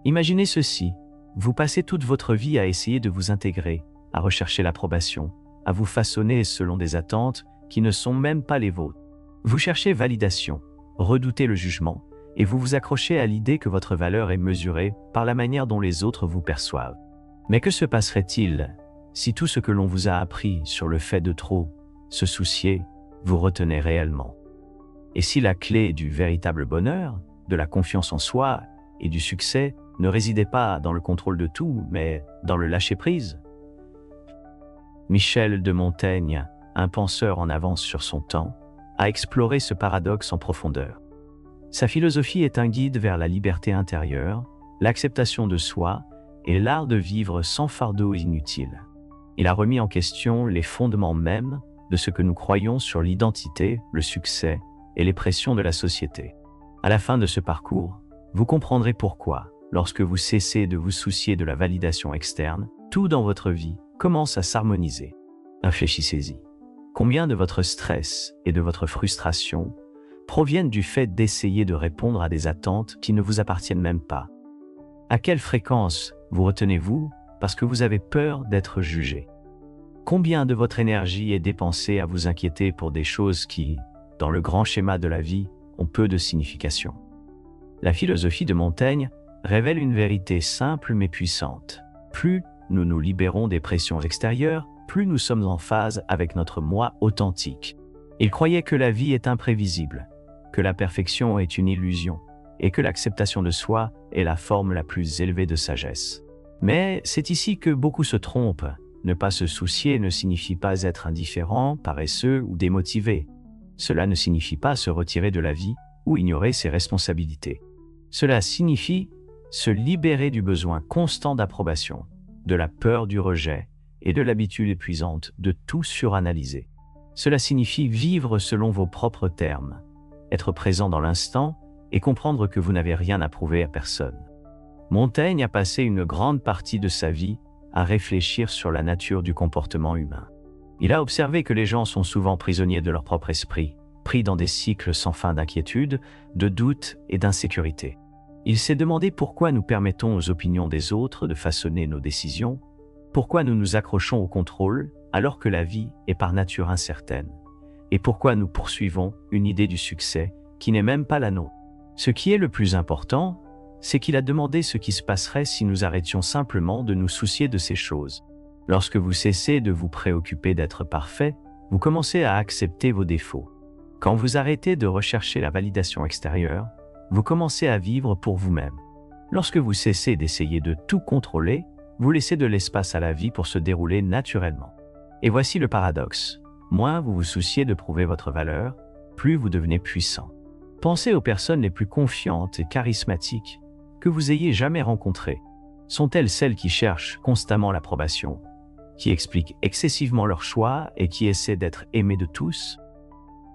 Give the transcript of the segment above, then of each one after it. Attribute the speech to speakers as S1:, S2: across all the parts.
S1: Imaginez ceci, vous passez toute votre vie à essayer de vous intégrer, à rechercher l'approbation, à vous façonner selon des attentes qui ne sont même pas les vôtres. Vous cherchez validation, redoutez le jugement, et vous vous accrochez à l'idée que votre valeur est mesurée par la manière dont les autres vous perçoivent. Mais que se passerait-il si tout ce que l'on vous a appris sur le fait de trop se soucier vous retenait réellement? Et si la clé du véritable bonheur, de la confiance en soi et du succès ne résidait pas dans le contrôle de tout, mais dans le lâcher-prise? Michel de Montaigne, un penseur en avance sur son temps, a exploré ce paradoxe en profondeur. Sa philosophie est un guide vers la liberté intérieure, l'acceptation de soi et l'art de vivre sans fardeau inutile. Il a remis en question les fondements mêmes de ce que nous croyons sur l'identité, le succès et les pressions de la société. À la fin de ce parcours, vous comprendrez pourquoi, lorsque vous cessez de vous soucier de la validation externe, tout dans votre vie commence à s'harmoniser. Réfléchissez-y. Combien de votre stress et de votre frustration proviennent du fait d'essayer de répondre à des attentes qui ne vous appartiennent même pas? À quelle fréquence vous retenez-vous parce que vous avez peur d'être jugé? Combien de votre énergie est dépensée à vous inquiéter pour des choses qui, dans le grand schéma de la vie, ont peu de signification? La philosophie de Montaigne révèle une vérité simple mais puissante. Plus nous nous libérons des pressions extérieures, plus nous sommes en phase avec notre moi authentique. Il croyait que la vie est imprévisible, que la perfection est une illusion, et que l'acceptation de soi est la forme la plus élevée de sagesse. Mais c'est ici que beaucoup se trompent. Ne pas se soucier ne signifie pas être indifférent, paresseux ou démotivé. Cela ne signifie pas se retirer de la vie ou ignorer ses responsabilités. Cela signifie se libérer du besoin constant d'approbation, de la peur du rejet et de l'habitude épuisante de tout suranalyser. Cela signifie vivre selon vos propres termes, être présent dans l'instant et comprendre que vous n'avez rien à prouver à personne. Montaigne a passé une grande partie de sa vie à réfléchir sur la nature du comportement humain. Il a observé que les gens sont souvent prisonniers de leur propre esprit, pris dans des cycles sans fin d'inquiétude, de doute et d'insécurité. Il s'est demandé pourquoi nous permettons aux opinions des autres de façonner nos décisions, pourquoi nous nous accrochons au contrôle alors que la vie est par nature incertaine, et pourquoi nous poursuivons une idée du succès qui n'est même pas la nôtre. Ce qui est le plus important, c'est qu'il a demandé ce qui se passerait si nous arrêtions simplement de nous soucier de ces choses. Lorsque vous cessez de vous préoccuper d'être parfait, vous commencez à accepter vos défauts. Quand vous arrêtez de rechercher la validation extérieure, vous commencez à vivre pour vous-même. Lorsque vous cessez d'essayer de tout contrôler, vous laissez de l'espace à la vie pour se dérouler naturellement. Et voici le paradoxe. Moins vous vous souciez de prouver votre valeur, plus vous devenez puissant. Pensez aux personnes les plus confiantes et charismatiques que vous ayez jamais rencontrées. Sont-elles celles qui cherchent constamment l'approbation, qui expliquent excessivement leurs choix et qui essaient d'être aimées de tous?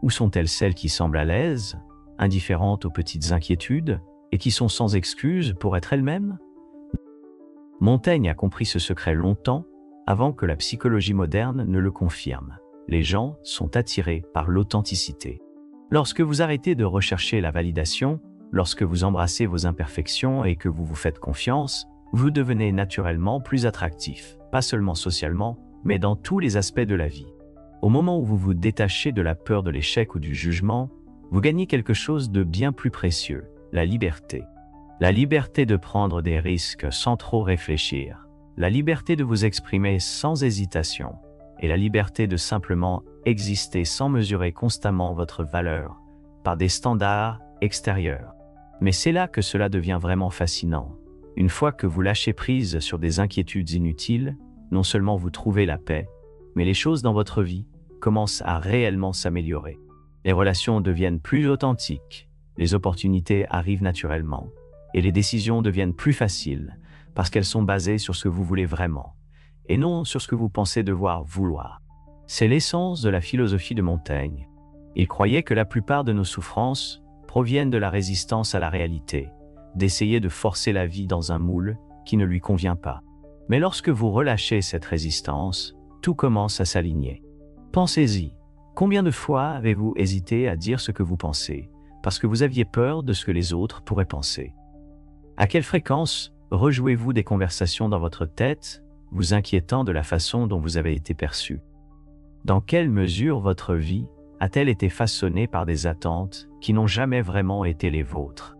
S1: Ou sont-elles celles qui semblent à l'aise, indifférentes aux petites inquiétudes et qui sont sans excuse pour être elles-mêmes? Montaigne a compris ce secret longtemps avant que la psychologie moderne ne le confirme. Les gens sont attirés par l'authenticité. Lorsque vous arrêtez de rechercher la validation, lorsque vous embrassez vos imperfections et que vous vous faites confiance, vous devenez naturellement plus attractif, pas seulement socialement, mais dans tous les aspects de la vie. Au moment où vous vous détachez de la peur de l'échec ou du jugement, vous gagnez quelque chose de bien plus précieux, la liberté. La liberté de prendre des risques sans trop réfléchir, la liberté de vous exprimer sans hésitation, et la liberté de simplement exister sans mesurer constamment votre valeur par des standards extérieurs. Mais c'est là que cela devient vraiment fascinant. Une fois que vous lâchez prise sur des inquiétudes inutiles, non seulement vous trouvez la paix, mais les choses dans votre vie commencent à réellement s'améliorer. Les relations deviennent plus authentiques, les opportunités arrivent naturellement, et les décisions deviennent plus faciles parce qu'elles sont basées sur ce que vous voulez vraiment, et non sur ce que vous pensez devoir vouloir. C'est l'essence de la philosophie de Montaigne. Il croyait que la plupart de nos souffrances proviennent de la résistance à la réalité, d'essayer de forcer la vie dans un moule qui ne lui convient pas. Mais lorsque vous relâchez cette résistance, tout commence à s'aligner. Pensez-y, combien de fois avez-vous hésité à dire ce que vous pensez, parce que vous aviez peur de ce que les autres pourraient penser? À quelle fréquence Rejouez-vous des conversations dans votre tête, vous inquiétant de la façon dont vous avez été perçu. Dans quelle mesure votre vie a-t-elle été façonnée par des attentes qui n'ont jamais vraiment été les vôtres?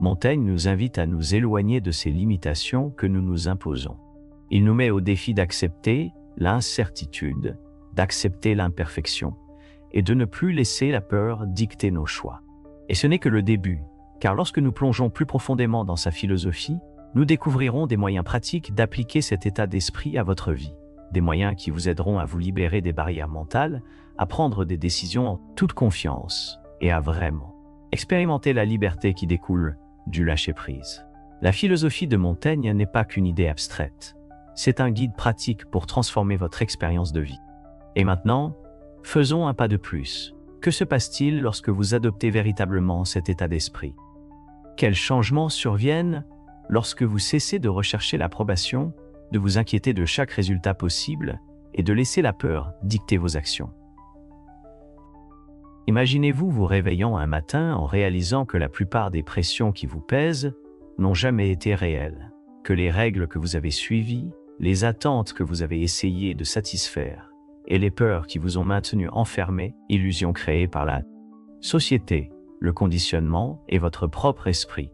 S1: Montaigne nous invite à nous éloigner de ces limitations que nous nous imposons. Il nous met au défi d'accepter l'incertitude, d'accepter l'imperfection et de ne plus laisser la peur dicter nos choix. Et ce n'est que le début, car lorsque nous plongeons plus profondément dans sa philosophie, nous découvrirons des moyens pratiques d'appliquer cet état d'esprit à votre vie, des moyens qui vous aideront à vous libérer des barrières mentales, à prendre des décisions en toute confiance et à vraiment expérimenter la liberté qui découle du lâcher-prise. La philosophie de Montaigne n'est pas qu'une idée abstraite, c'est un guide pratique pour transformer votre expérience de vie. Et maintenant, faisons un pas de plus. Que se passe-t-il lorsque vous adoptez véritablement cet état d'esprit? Quels changements surviennent lorsque vous cessez de rechercher l'approbation, de vous inquiéter de chaque résultat possible et de laisser la peur dicter vos actions? Imaginez-vous vous réveillant un matin en réalisant que la plupart des pressions qui vous pèsent n'ont jamais été réelles, que les règles que vous avez suivies, les attentes que vous avez essayé de satisfaire et les peurs qui vous ont maintenu enfermés, illusions créées par la société, le conditionnement et votre propre esprit.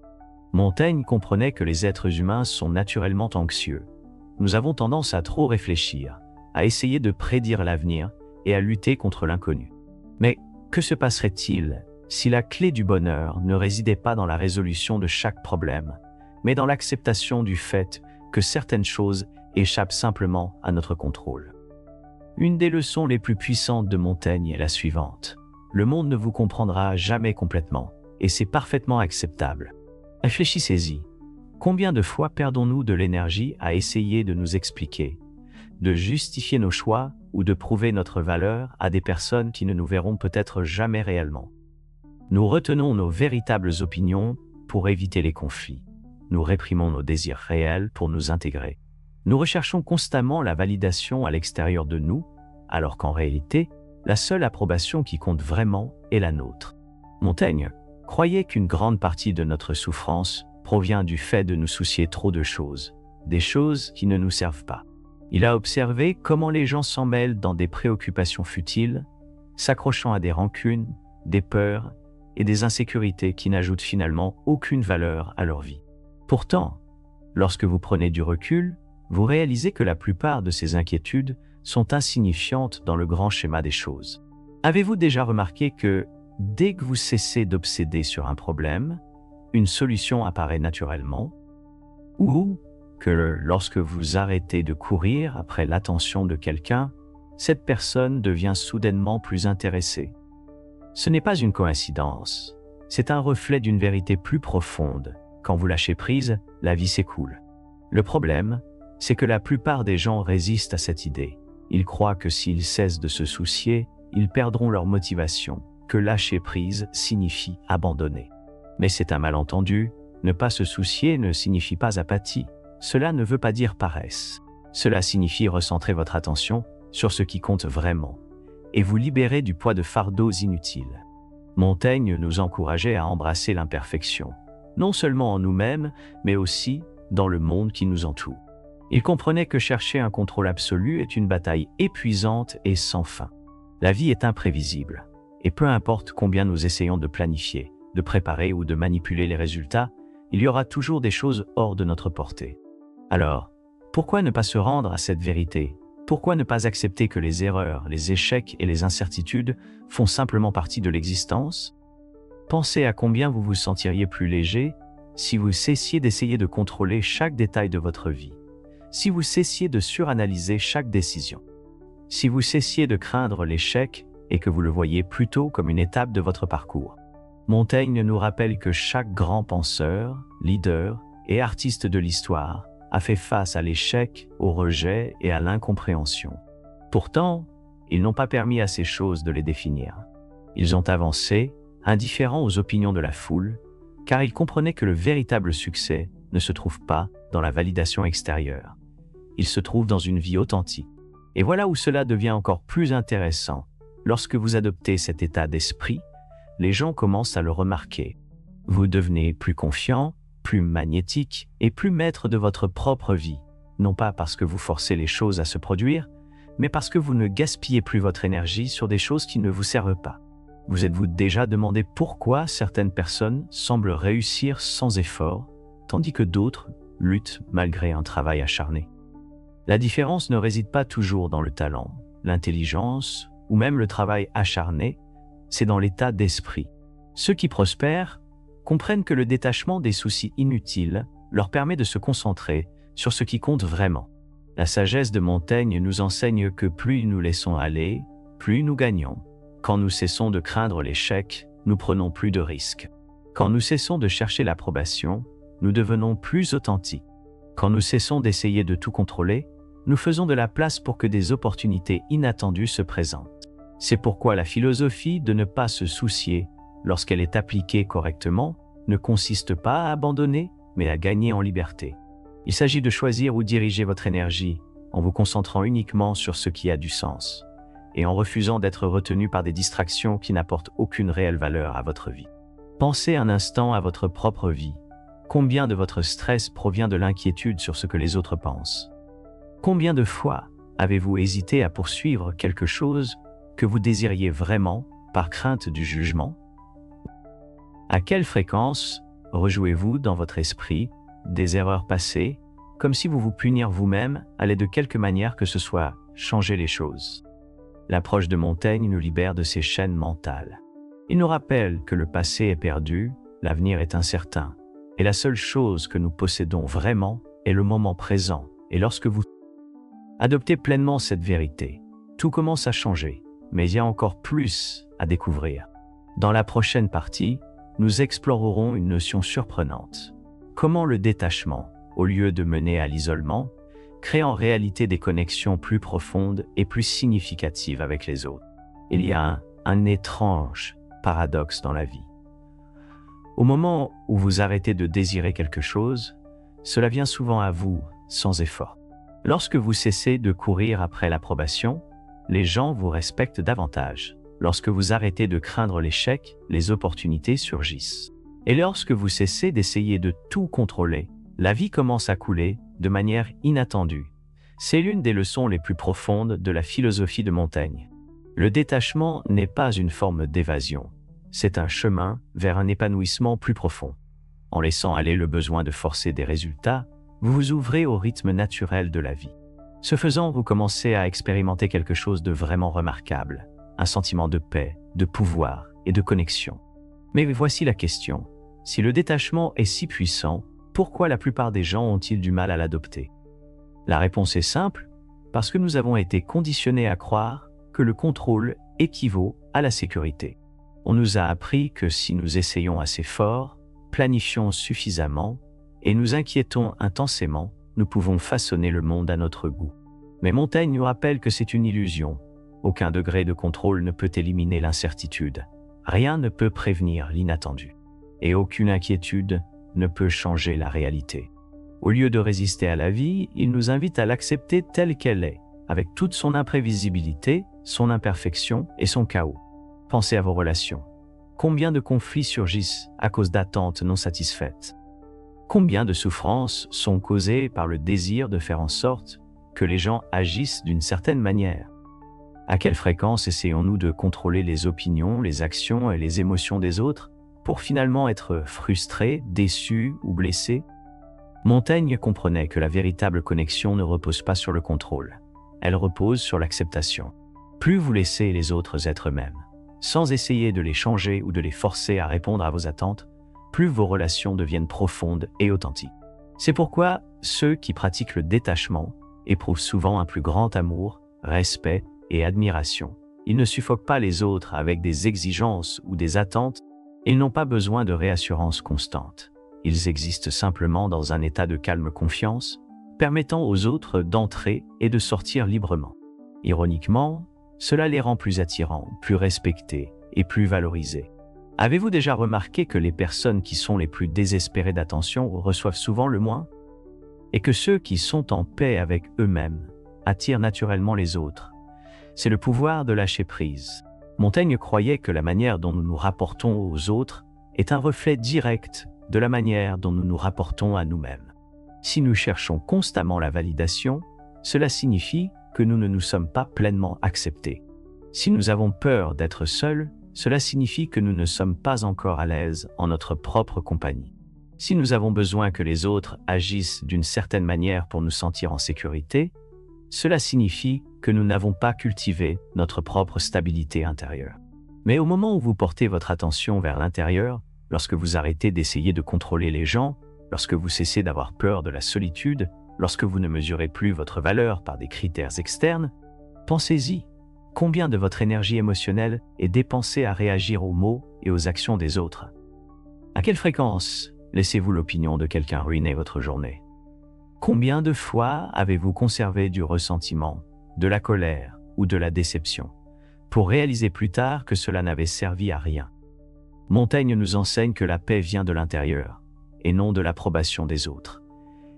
S1: Montaigne comprenait que les êtres humains sont naturellement anxieux. Nous avons tendance à trop réfléchir, à essayer de prédire l'avenir et à lutter contre l'inconnu. Mais que se passerait-il si la clé du bonheur ne résidait pas dans la résolution de chaque problème, mais dans l'acceptation du fait que certaines choses échappent simplement à notre contrôle? Une des leçons les plus puissantes de Montaigne est la suivante. Le monde ne vous comprendra jamais complètement, et c'est parfaitement acceptable. Réfléchissez-y. Combien de fois perdons-nous de l'énergie à essayer de nous expliquer, de justifier nos choix ou de prouver notre valeur à des personnes qui ne nous verront peut-être jamais réellement? Nous retenons nos véritables opinions pour éviter les conflits. Nous réprimons nos désirs réels pour nous intégrer. Nous recherchons constamment la validation à l'extérieur de nous, alors qu'en réalité, la seule approbation qui compte vraiment est la nôtre. Montaigne croyait qu'une grande partie de notre souffrance provient du fait de nous soucier trop de choses, des choses qui ne nous servent pas. Il a observé comment les gens s'en mêlent dans des préoccupations futiles, s'accrochant à des rancunes, des peurs et des insécurités qui n'ajoutent finalement aucune valeur à leur vie. Pourtant, lorsque vous prenez du recul, vous réalisez que la plupart de ces inquiétudes sont insignifiantes dans le grand schéma des choses. Avez-vous déjà remarqué que, dès que vous cessez d'obséder sur un problème, une solution apparaît naturellement? Ou que lorsque vous arrêtez de courir après l'attention de quelqu'un, cette personne devient soudainement plus intéressée? Ce n'est pas une coïncidence, c'est un reflet d'une vérité plus profonde. Quand vous lâchez prise, la vie s'écoule. Le problème, c'est que la plupart des gens résistent à cette idée. Ils croient que s'ils cessent de se soucier, ils perdront leur motivation, que lâcher prise signifie abandonner. Mais c'est un malentendu, ne pas se soucier ne signifie pas apathie. Cela ne veut pas dire paresse. Cela signifie recentrer votre attention sur ce qui compte vraiment et vous libérer du poids de fardeaux inutiles. Montaigne nous encourageait à embrasser l'imperfection, non seulement en nous-mêmes, mais aussi dans le monde qui nous entoure. Il comprenait que chercher un contrôle absolu est une bataille épuisante et sans fin. La vie est imprévisible, et peu importe combien nous essayons de planifier, de préparer ou de manipuler les résultats, il y aura toujours des choses hors de notre portée. Alors, pourquoi ne pas se rendre à cette vérité? Pourquoi ne pas accepter que les erreurs, les échecs et les incertitudes font simplement partie de l'existence? Pensez à combien vous vous sentiriez plus léger si vous cessiez d'essayer de contrôler chaque détail de votre vie, si vous cessiez de suranalyser chaque décision, si vous cessiez de craindre l'échec et que vous le voyiez plutôt comme une étape de votre parcours. Montaigne nous rappelle que chaque grand penseur, leader et artiste de l'histoire a fait face à l'échec, au rejet et à l'incompréhension. Pourtant, ils n'ont pas permis à ces choses de les définir. Ils ont avancé, indifférents aux opinions de la foule, car ils comprenaient que le véritable succès ne se trouve pas dans la validation extérieure. Il se trouve dans une vie authentique. Et voilà où cela devient encore plus intéressant. Lorsque vous adoptez cet état d'esprit, les gens commencent à le remarquer. Vous devenez plus confiant, plus magnétique et plus maître de votre propre vie, non pas parce que vous forcez les choses à se produire, mais parce que vous ne gaspillez plus votre énergie sur des choses qui ne vous servent pas. Vous êtes-vous déjà demandé pourquoi certaines personnes semblent réussir sans effort, tandis que d'autres luttent malgré un travail acharné? La différence ne réside pas toujours dans le talent, l'intelligence ou même le travail acharné, c'est dans l'état d'esprit. Ceux qui prospèrent comprennent que le détachement des soucis inutiles leur permet de se concentrer sur ce qui compte vraiment. La sagesse de Montaigne nous enseigne que plus nous laissons aller, plus nous gagnons. Quand nous cessons de craindre l'échec, nous prenons plus de risques. Quand nous cessons de chercher l'approbation, nous devenons plus authentiques. Quand nous cessons d'essayer de tout contrôler, nous faisons de la place pour que des opportunités inattendues se présentent. C'est pourquoi la philosophie de ne pas se soucier, lorsqu'elle est appliquée correctement, ne consiste pas à abandonner, mais à gagner en liberté. Il s'agit de choisir où diriger votre énergie, en vous concentrant uniquement sur ce qui a du sens, et en refusant d'être retenu par des distractions qui n'apportent aucune réelle valeur à votre vie. Pensez un instant à votre propre vie. Combien de votre stress provient de l'inquiétude sur ce que les autres pensent? Combien de fois avez-vous hésité à poursuivre quelque chose que vous désiriez vraiment par crainte du jugement? À quelle fréquence rejouez-vous dans votre esprit des erreurs passées, comme si vous punir vous-même allait de quelque manière que ce soit changer les choses? L'approche de Montaigne nous libère de ces chaînes mentales. Il nous rappelle que le passé est perdu, l'avenir est incertain, et la seule chose que nous possédons vraiment est le moment présent. Et lorsque vous adoptez pleinement cette vérité, tout commence à changer, mais il y a encore plus à découvrir. Dans la prochaine partie, nous explorerons une notion surprenante. Comment le détachement, au lieu de mener à l'isolement, crée en réalité des connexions plus profondes et plus significatives avec les autres. Il y a un étrange paradoxe dans la vie. Au moment où vous arrêtez de désirer quelque chose, cela vient souvent à vous sans effort. Lorsque vous cessez de courir après l'approbation, les gens vous respectent davantage. Lorsque vous arrêtez de craindre l'échec, les opportunités surgissent. Et lorsque vous cessez d'essayer de tout contrôler, la vie commence à couler de manière inattendue. C'est l'une des leçons les plus profondes de la philosophie de Montaigne. Le détachement n'est pas une forme d'évasion, c'est un chemin vers un épanouissement plus profond. En laissant aller le besoin de forcer des résultats, vous vous ouvrez au rythme naturel de la vie. Ce faisant, vous commencez à expérimenter quelque chose de vraiment remarquable, un sentiment de paix, de pouvoir et de connexion. Mais voici la question. Si le détachement est si puissant, pourquoi la plupart des gens ont-ils du mal à l'adopter? La réponse est simple, parce que nous avons été conditionnés à croire que le contrôle équivaut à la sécurité. On nous a appris que si nous essayons assez fort, planifions suffisamment et nous inquiétons intensément, nous pouvons façonner le monde à notre goût. Mais Montaigne nous rappelle que c'est une illusion. Aucun degré de contrôle ne peut éliminer l'incertitude. Rien ne peut prévenir l'inattendu. Et aucune inquiétude ne peut changer la réalité. Au lieu de résister à la vie, il nous invite à l'accepter telle qu'elle est, avec toute son imprévisibilité, son imperfection et son chaos. Pensez à vos relations. Combien de conflits surgissent à cause d'attentes non satisfaites? Combien de souffrances sont causées par le désir de faire en sorte que les gens agissent d'une certaine manière? À quelle fréquence essayons-nous de contrôler les opinions, les actions et les émotions des autres pour finalement être frustrés, déçus ou blessés? Montaigne comprenait que la véritable connexion ne repose pas sur le contrôle. Elle repose sur l'acceptation. Plus vous laissez les autres être eux-mêmes, sans essayer de les changer ou de les forcer à répondre à vos attentes, plus vos relations deviennent profondes et authentiques. C'est pourquoi ceux qui pratiquent le détachement éprouvent souvent un plus grand amour, respect et admiration. Ils ne suffoquent pas les autres avec des exigences ou des attentes. Ils n'ont pas besoin de réassurance constante. Ils existent simplement dans un état de calme confiance, permettant aux autres d'entrer et de sortir librement. Ironiquement, cela les rend plus attirants, plus respectés et plus valorisés. Avez-vous déjà remarqué que les personnes qui sont les plus désespérées d'attention reçoivent souvent le moins? Et que ceux qui sont en paix avec eux-mêmes attirent naturellement les autres? C'est le pouvoir de lâcher prise. Montaigne croyait que la manière dont nous nous rapportons aux autres est un reflet direct de la manière dont nous nous rapportons à nous-mêmes. Si nous cherchons constamment la validation, cela signifie que nous ne nous sommes pas pleinement acceptés. Si nous avons peur d'être seuls, cela signifie que nous ne sommes pas encore à l'aise en notre propre compagnie. Si nous avons besoin que les autres agissent d'une certaine manière pour nous sentir en sécurité, cela signifie que nous n'avons pas cultivé notre propre stabilité intérieure. Mais au moment où vous portez votre attention vers l'intérieur, lorsque vous arrêtez d'essayer de contrôler les gens, lorsque vous cessez d'avoir peur de la solitude, lorsque vous ne mesurez plus votre valeur par des critères externes, pensez-y. Combien de votre énergie émotionnelle est dépensée à réagir aux mots et aux actions des autres? À quelle fréquence laissez-vous l'opinion de quelqu'un ruiner votre journée? Combien de fois avez-vous conservé du ressentiment, de la colère ou de la déception, pour réaliser plus tard que cela n'avait servi à rien? Montaigne nous enseigne que la paix vient de l'intérieur, et non de l'approbation des autres.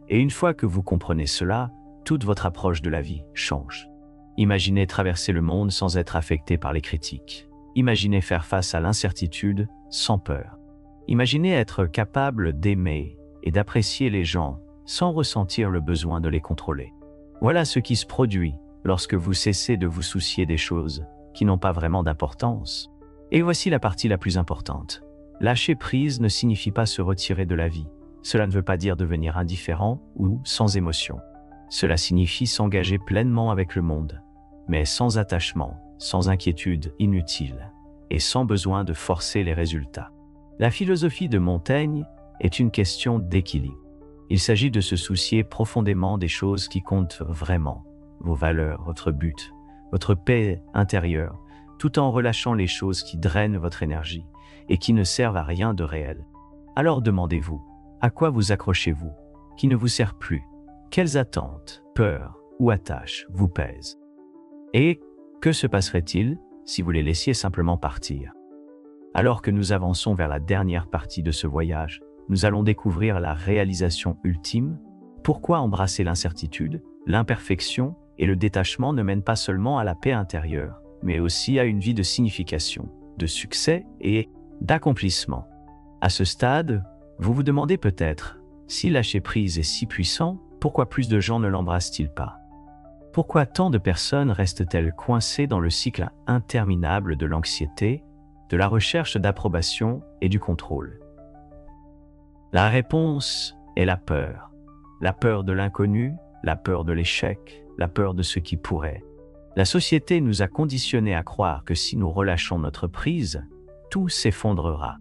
S1: Et une fois que vous comprenez cela, toute votre approche de la vie change. Imaginez traverser le monde sans être affecté par les critiques. Imaginez faire face à l'incertitude sans peur. Imaginez être capable d'aimer et d'apprécier les gens sans ressentir le besoin de les contrôler. Voilà ce qui se produit lorsque vous cessez de vous soucier des choses qui n'ont pas vraiment d'importance. Et voici la partie la plus importante. Lâcher prise ne signifie pas se retirer de la vie. Cela ne veut pas dire devenir indifférent ou sans émotion. Cela signifie s'engager pleinement avec le monde, mais sans attachement, sans inquiétude inutile et sans besoin de forcer les résultats. La philosophie de Montaigne est une question d'équilibre. Il s'agit de se soucier profondément des choses qui comptent vraiment, vos valeurs, votre but, votre paix intérieure, tout en relâchant les choses qui drainent votre énergie et qui ne servent à rien de réel. Alors demandez-vous, à quoi vous accrochez-vous, qui ne vous sert plus? Quelles attentes, peurs ou attaches vous pèsent? Et que se passerait-il si vous les laissiez simplement partir? Alors que nous avançons vers la dernière partie de ce voyage, nous allons découvrir la réalisation ultime. Pourquoi embrasser l'incertitude, l'imperfection et le détachement ne mènent pas seulement à la paix intérieure, mais aussi à une vie de signification, de succès et d'accomplissement. À ce stade, vous vous demandez peut-être, si lâcher prise est si puissant, pourquoi plus de gens ne l'embrassent-ils pas? Pourquoi tant de personnes restent-elles coincées dans le cycle interminable de l'anxiété, de la recherche d'approbation et du contrôle? La réponse est la peur. La peur de l'inconnu, la peur de l'échec, la peur de ce qui pourrait. La société nous a conditionnés à croire que si nous relâchons notre prise, tout s'effondrera.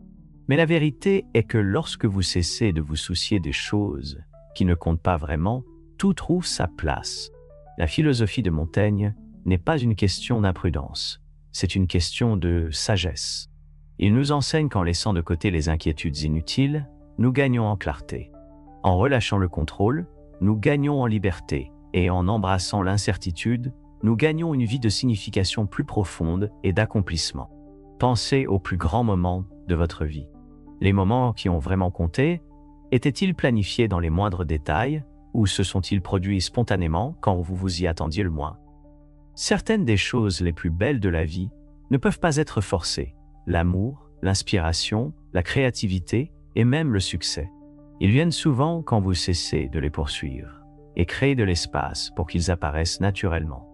S1: Mais la vérité est que lorsque vous cessez de vous soucier des choses qui ne comptent pas vraiment, tout trouve sa place. La philosophie de Montaigne n'est pas une question d'imprudence, c'est une question de sagesse. Il nous enseigne qu'en laissant de côté les inquiétudes inutiles, nous gagnons en clarté. En relâchant le contrôle, nous gagnons en liberté, et en embrassant l'incertitude, nous gagnons une vie de signification plus profonde et d'accomplissement. Pensez aux plus grands moments de votre vie. Les moments qui ont vraiment compté, étaient-ils planifiés dans les moindres détails, ou se sont-ils produits spontanément quand vous vous y attendiez le moins? Certaines des choses les plus belles de la vie ne peuvent pas être forcées. L'amour, l'inspiration, la créativité et même le succès. Ils viennent souvent quand vous cessez de les poursuivre et créez de l'espace pour qu'ils apparaissent naturellement.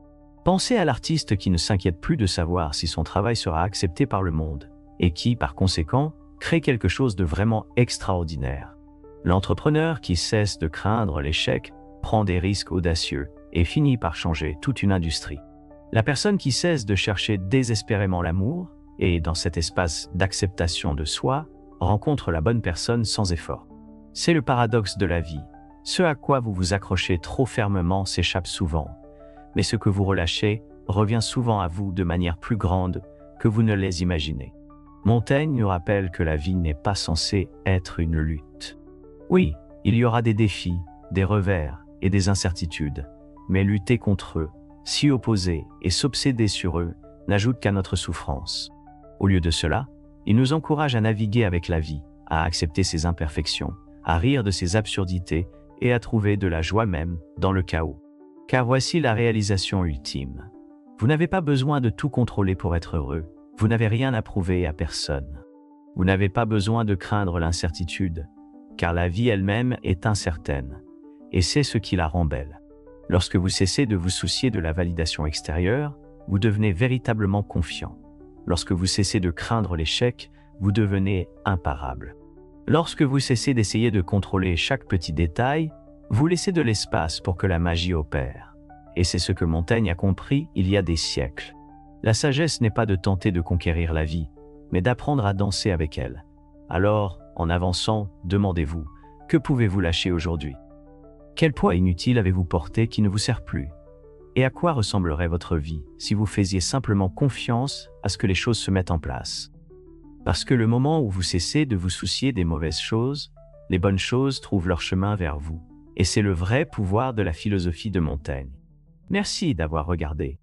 S1: Pensez à l'artiste qui ne s'inquiète plus de savoir si son travail sera accepté par le monde et qui, par conséquent, crée quelque chose de vraiment extraordinaire. L'entrepreneur qui cesse de craindre l'échec prend des risques audacieux et finit par changer toute une industrie. La personne qui cesse de chercher désespérément l'amour et, dans cet espace d'acceptation de soi, rencontre la bonne personne sans effort. C'est le paradoxe de la vie. Ce à quoi vous vous accrochez trop fermement s'échappe souvent, mais ce que vous relâchez revient souvent à vous de manière plus grande que vous ne les imaginez. Montaigne nous rappelle que la vie n'est pas censée être une lutte. Oui, il y aura des défis, des revers et des incertitudes, mais lutter contre eux, s'y opposer et s'obséder sur eux n'ajoute qu'à notre souffrance. Au lieu de cela, il nous encourage à naviguer avec la vie, à accepter ses imperfections, à rire de ses absurdités et à trouver de la joie même dans le chaos. Car voici la réalisation ultime. Vous n'avez pas besoin de tout contrôler pour être heureux. Vous n'avez rien à prouver à personne. Vous n'avez pas besoin de craindre l'incertitude. car la vie elle-même est incertaine, et c'est ce qui la rend belle. Lorsque vous cessez de vous soucier de la validation extérieure, vous devenez véritablement confiant. Lorsque vous cessez de craindre l'échec, vous devenez imparable. Lorsque vous cessez d'essayer de contrôler chaque petit détail, vous laissez de l'espace pour que la magie opère. Et c'est ce que Montaigne a compris il y a des siècles. La sagesse n'est pas de tenter de conquérir la vie, mais d'apprendre à danser avec elle. Alors, en avançant, demandez-vous, que pouvez-vous lâcher aujourd'hui? Quel poids inutile avez-vous porté qui ne vous sert plus? Et à quoi ressemblerait votre vie si vous faisiez simplement confiance à ce que les choses se mettent en place? Parce que le moment où vous cessez de vous soucier des mauvaises choses, les bonnes choses trouvent leur chemin vers vous. Et c'est le vrai pouvoir de la philosophie de Montaigne. Merci d'avoir regardé.